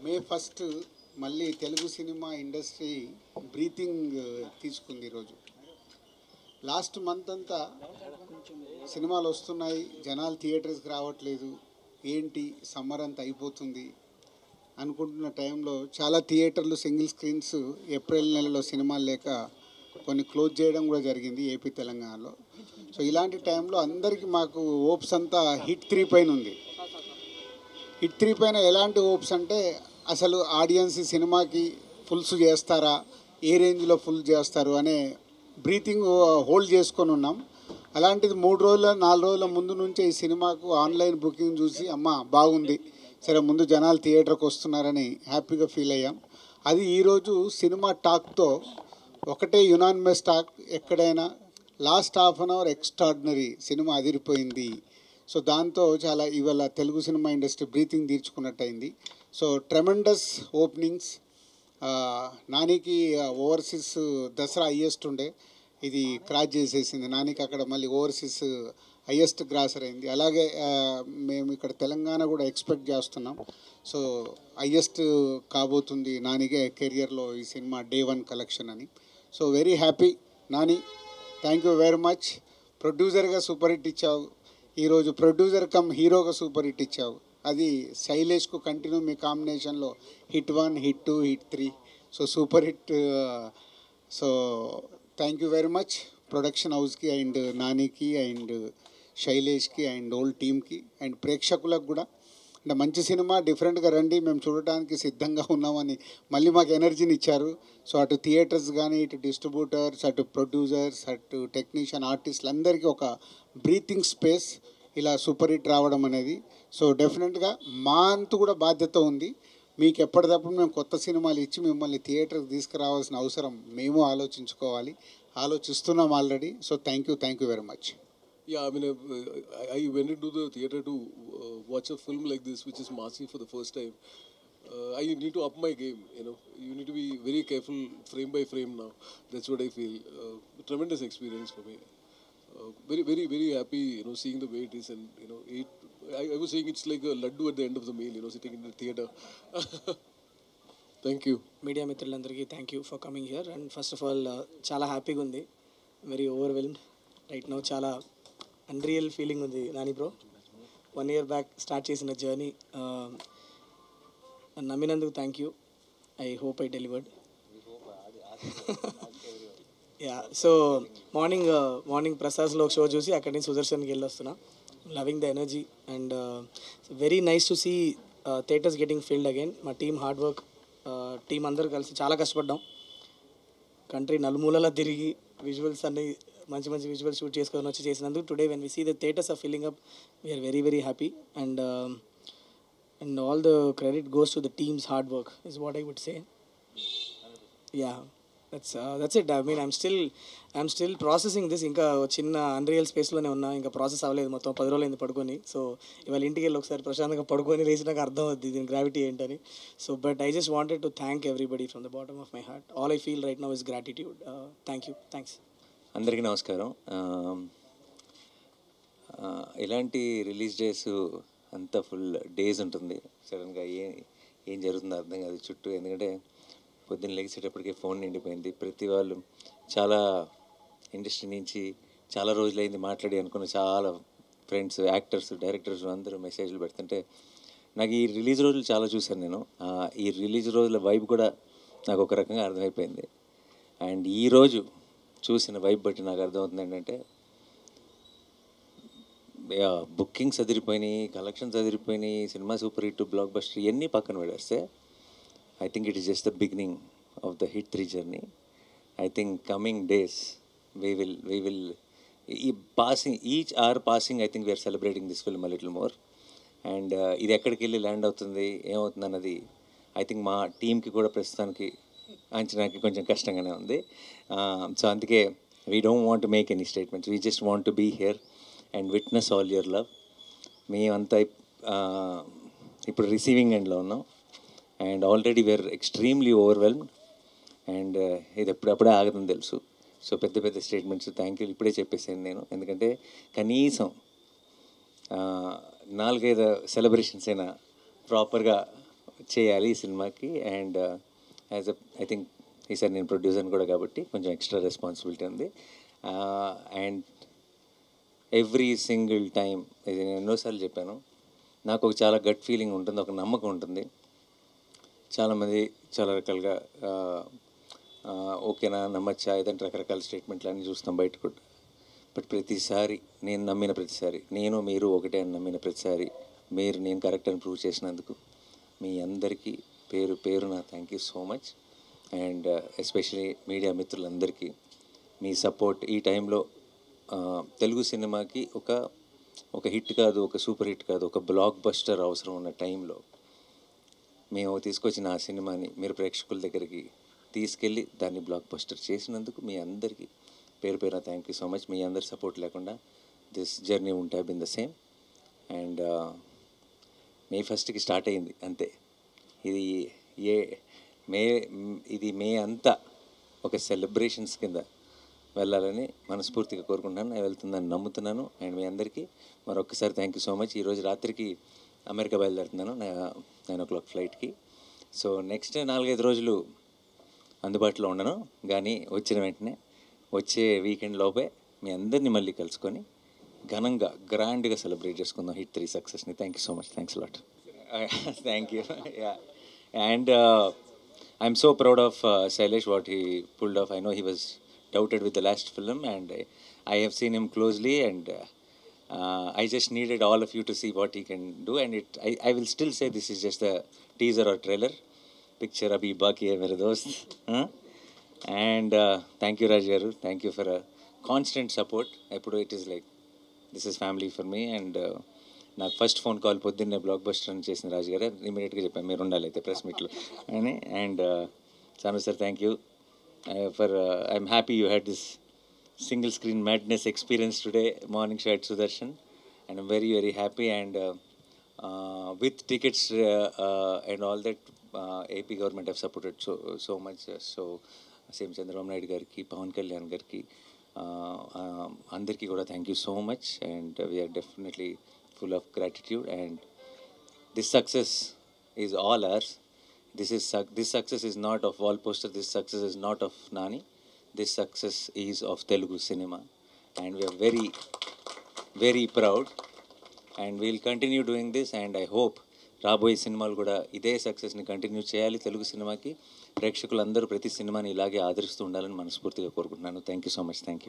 May first మళ్ళీ Telugu cinema industry breathing తీసుకుంది ఈరోజు. లాస్ట్ మంత్ అంతా సినిమాలు వస్తున్నాయి, జనాలు థియేటర్స్కి రావట్లేదు, ఏంటి సమ్మర్ అంతా అయిపోతుంది అనుకుంటున్న టైంలో చాలా థియేటర్లు సింగిల్ స్క్రీన్స్ ఏప్రిల్ నెలలో సినిమాలు లేక కొన్ని క్లోజ్ చేయడం కూడా జరిగింది ఏపీ తెలంగాణలో. సో ఇలాంటి టైంలో అందరికీ మాకు హోప్స్ అంతా హిట్ 3 పైన ఉంది. హిట్ 3 పైన ఎలాంటి హోప్స్ అంటే అసలు ఆడియన్స్ సినిమాకి ఫుల్స్ చేస్తారా, ఏ రేంజ్లో ఫుల్ చేస్తారు అనే బ్రీతింగ్ హోల్డ్ చేసుకొని ఉన్నాం. అలాంటిది 3 రోజుల 4 రోజుల ముందు నుంచే ఈ సినిమాకు ఆన్లైన్ బుకింగ్ చూసి అమ్మ బాగుంది, సరే ముందు జనాలు థియేటర్కి వస్తున్నారని హ్యాపీగా ఫీల్ అయ్యాం. అది ఈరోజు సినిమా టాక్తో ఒకటే యునానిమస్ టాక్, ఎక్కడైనా last half an hour extraordinary, cinema అదిరిపోయింది. సో దాంతో చాలా ఇవాళ తెలుగు సినిమా ఇండస్ట్రీ బ్రీతింగ్ తీర్చుకున్నట్టయింది. So tremendous openings. నానికి ఓవర్సీస్ దసరా హయ్యెస్ట్ ఉండే, ఇది క్రాస్ చేసేసింది. నానికి అక్కడ మళ్ళీ ఓవర్సీస్ హయ్యెస్ట్ గ్రాసర్ అయింది. అలాగే మేము ఇక్కడ తెలంగాణ కూడా ఎక్స్పెక్ట్ చేస్తున్నాం. సో హయ్యెస్ట్ కాబోతుంది నానికే కెరియర్లో ఈ సినిమా డే 1 కలెక్షన్ అని. So very happy Nani, thank you very much. ప్రొడ్యూసర్గా సూపర్ హిట్ ఇచ్చావు, ఈరోజు ప్రొడ్యూసర్ కమ్ హీరోగా సూపర్ హిట్ ఇచ్చావు. అది శైలేష్కు కంటిన్యూ మీ కాంబినేషన్లో hit 1, hit 2, hit 3. So super hit. So thank you very much production హౌస్కి అండ్ నానికి అండ్ శైలేష్కి అండ్ ఓల్డ్ టీమ్కి అండ్ ప్రేక్షకులకు కూడా. అంటే మంచి సినిమా, డిఫరెంట్గా రండి, మేము చూడటానికి సిద్ధంగా ఉన్నామని మళ్ళీ మాకు ఎనర్జీని ఇచ్చారు. సో అటు థియేటర్స్ కానీ, ఇటు డిస్ట్రిబ్యూటర్స్, అటు ప్రొడ్యూసర్స్, అటు టెక్నీషియన్, ఆర్టిస్టులు అందరికీ ఒక బ్రీతింగ్ స్పేస్ ఇలా సూపర్ హిట్ రావడం అనేది. సో డెఫినెట్గా మా అంతు కూడా బాధ్యత ఉంది. మీకు ఎప్పటికప్పుడు మేము కొత్త సినిమాలు ఇచ్చి మిమ్మల్ని థియేటర్కి తీసుకురావాల్సిన అవసరం మేము ఆలోచిస్తున్నాం already. So thank you very much. Yeah, I mean, I went into the theater to watch a film like this, which is Masi for the first time. I need to up my game, you know. You need to be very careful frame by frame now. That's what I feel. Tremendous experience for me. Very, very, very happy, you know, seeing the way it is. And, you know, I was saying it's like a laddu at the end of the meal, you know, sitting in the theater. Thank you. Media మిత్రులందరికీ thank you for coming here. And first of all చాలా హ్యాపీగా ఉంది, very overwhelmed right now. చాలా unreal feeling ఉంది Nani bro. 1 year back start చేసిన journey నమ్మినందుకు thank you. I hope I delivered. Yeah, so morning ప్రసాద్లో ఒక షో చూసి అక్కడి నుంచి సుదర్శన్కి వెళ్ళి వస్తున్నా. Loving the energy and very nice to see theatres getting filled again. మా టీమ్ హార్డ్ వర్క్, టీం అందరూ కలిసి చాలా కష్టపడ్డాం. కంట్రీ నలుమూలలా తిరిగి విజువల్స్ అన్ని మంచి విజువల్స్ షూట్ చేసుకొని వచ్చి చేసినందుకు today when we see the theatres are filling up, we're very very happy. And all the credit goes to the team's hard work is what I would say. Yeah, that's it. I mean, I'm still processing this. ఇంకా చిన్న unreal స్పేస్లోనే ఉన్నా, ఇంకా process అవ్వలేదు. మొత్తం 10 రోజులు అయింది పడుకొని. So ఇవాళ ఇంటికి వెళ్ళి ఒకసారి ప్రశాంతంగా పడుకొని లేచినాక అర్థం అవుద్ది దీని గ్రావిటీ ఏంటని. So but I just wanted to thank everybody from the bottom of my heart. All I feel right now is gratitude. Thanks. అందరికీ నమస్కారం. ఇలాంటి రిలీజ్ డేస్ అంతా ఫుల్ డేస్ ఉంటుంది. సడన్గా ఏం జరుగుతుందో అర్థం కాదు చుట్టూ. ఎందుకంటే పొద్దున్న లెగిసేటప్పటికే ఫోన్ నిండిపోయింది. ప్రతి వాళ్ళు చాలా ఇండస్ట్రీ నుంచి చాలా రోజులైంది మాట్లాడి అనుకున్న చాలా ఫ్రెండ్స్, యాక్టర్స్, డైరెక్టర్స్ అందరూ మెసేజ్లు పెడుతుంటే నాకు ఈ రిలీజ్ రోజులు చాలా చూశాను నేను. ఈ రిలీజ్ రోజుల వైబ్ కూడా నాకు ఒక రకంగా అర్థమైపోయింది. అండ్ ఈరోజు చూసిన వైబ్ బట్టి నాకు అర్థమవుతుంది ఏంటంటే బుకింగ్స్ అదిరిపోయినాయి, కలెక్షన్స్ అదిరిపోయినాయి, cinema super hit, blockbuster ఇవన్నీ పక్కన పెడేస్తే I think it is just the beginning of the Hit 3 journey. I think coming days we will each hour passing, I think we are celebrating this film a little more. And ఇది ఎక్కడికి వెళ్ళి land అవుతుంది ఏమవుతుంది అన్నది I think మా టీంకి కూడా ప్రస్తుతానికి అంచనాకి కొంచెం కష్టంగానే ఉంది. సో అందుకే we don't want to make any statements, we just want to be here and witness all your love. మేమంతా ఇప్పుడు రిసీవింగ్ ఎండ్లో ఉన్నాం. And already we're extremely overwhelmed. And ఇది ఎప్పుడప్పుడే ఆగదని తెలుసు. సో పెద్ద స్టేట్మెంట్స్ థ్యాంక్ యూ ఇప్పుడే చెప్పేసాను నేను. ఎందుకంటే కనీసం 4-5 సెలబ్రేషన్స్ అయినా ప్రాపర్గా చేయాలి ఈ సినిమాకి. అండ్ యాజ్ ఐ థింక్ ఈసారి నేను ప్రొడ్యూసర్ని కూడా కాబట్టి కొంచెం ఎక్స్ట్రా రెస్పాన్సిబిలిటీ ఉంది. అండ్ ఎవ్రీ సింగిల్ టైం, ఇది నేను ఎన్నోసార్లు చెప్పాను, నాకు ఒక చాలా గట్ ఫీలింగ్ ఉంటుంది, ఒక నమ్మకం ఉంటుంది. చాలామంది చాలా రకాలుగా ఓకేనా నమ్మచ్చా ఏదంటే రకరకాల స్టేట్మెంట్లు అన్నీ చూస్తాం బయట కూడా. బట్ ప్రతిసారి నేను నమ్మిన ప్రతిసారి, నేను మీరు ఒకటే అని నమ్మిన ప్రతిసారి మీరు నేను కరెక్ట్ అని ప్రూవ్ చేసినందుకు మీ అందరికీ పేరు పేరున thank you so much. And especially media మిత్రులందరికీ మీ సపోర్ట్ ఈ టైంలో తెలుగు సినిమాకి ఒక హిట్ కాదు, ఒక సూపర్ హిట్ కాదు, ఒక బ్లాక్ బస్టర్ అవసరం ఉన్న టైంలో మేము తీసుకొచ్చిన ఆ సినిమాని మీరు ప్రేక్షకుల దగ్గరికి తీసుకెళ్ళి దాన్ని బ్లాక్ బస్టర్ చేసినందుకు మీ అందరికీ పేరు పేరున థ్యాంక్ యూ సో మచ్. మీ అందరి సపోర్ట్ లేకుండా దిస్ జర్నీ ఉంటే బిన్ ద సేమ్. అండ్ మే 1కి స్టార్ట్ అయింది అంతే. ఇది మే అంతా ఒక సెలబ్రేషన్స్ కింద వెళ్ళాలని మనస్ఫూర్తిగా కోరుకుంటున్నాను. నేను వెళ్తుందని నమ్ముతున్నాను. అండ్ మీ అందరికీ మరొకసారి థ్యాంక్ యూ సో మచ్. ఈరోజు రాత్రికి అమెరికా బయలుదేరుతున్నాను 9 o'clock ఫ్లైట్కి. సో నెక్స్ట్ 4-5 రోజులు అందుబాటులో ఉండను, కానీ వచ్చిన వెంటనే వచ్చే వీకెండ్ లోపే మీ అందరినీ మళ్ళీ కలుసుకొని ఘనంగా గ్రాండ్గా సెలబ్రేట్ చేసుకుందాం హిట్ 3 సక్సెస్ని. Thank you so much. Thanks lot. Thank you. Yeah and I'm so proud of Shailesh what he pulled off. I know he was doubted with the last film and I have seen him closely and I just needed all of you to see what he can do, and I will still say this is just a teaser or trailer. Picture abhi baki hai mere dost. And thank you Raj garu, thank you for a constant support. Eppudu it is like this is family for me. And నాకు first phone call పొద్దున్నే block buster అని చేసిన రాజు గారు ఇమీడియట్గా చెప్పాను మీరు ఉండాలి అయితే ప్రెస్ మీట్లో అని. అండ్ చాను sir thank you for I'm happy you had this single screen madness experience today morning show at Sudarshan. And I'm very very happy. And with tickets and all that AP government have supported so much. So same Chandrababu Naidu గారికి, పవన్ కళ్యాణ్ గారికి, అందరికీ కూడా thank you so much. And we're definitely full of gratitude, and this success is all ours. This success is not of wall poster, this success is not of Nani, this success is of Telugu cinema, and we are very very proud, and we will continue doing this. And I hope రాబోయే సినిమాలు కూడా ఇదే సక్సెస్ని continue చేయాలి. తెలుగు సినిమాకి ప్రేక్షకులందరూ ప్రతి సినిమాని ఇలాగే ఆదరిస్తూ ఉండాలని మనస్ఫూర్తిగా కోరుకుంటున్నాను. Thank you so much. Thank you.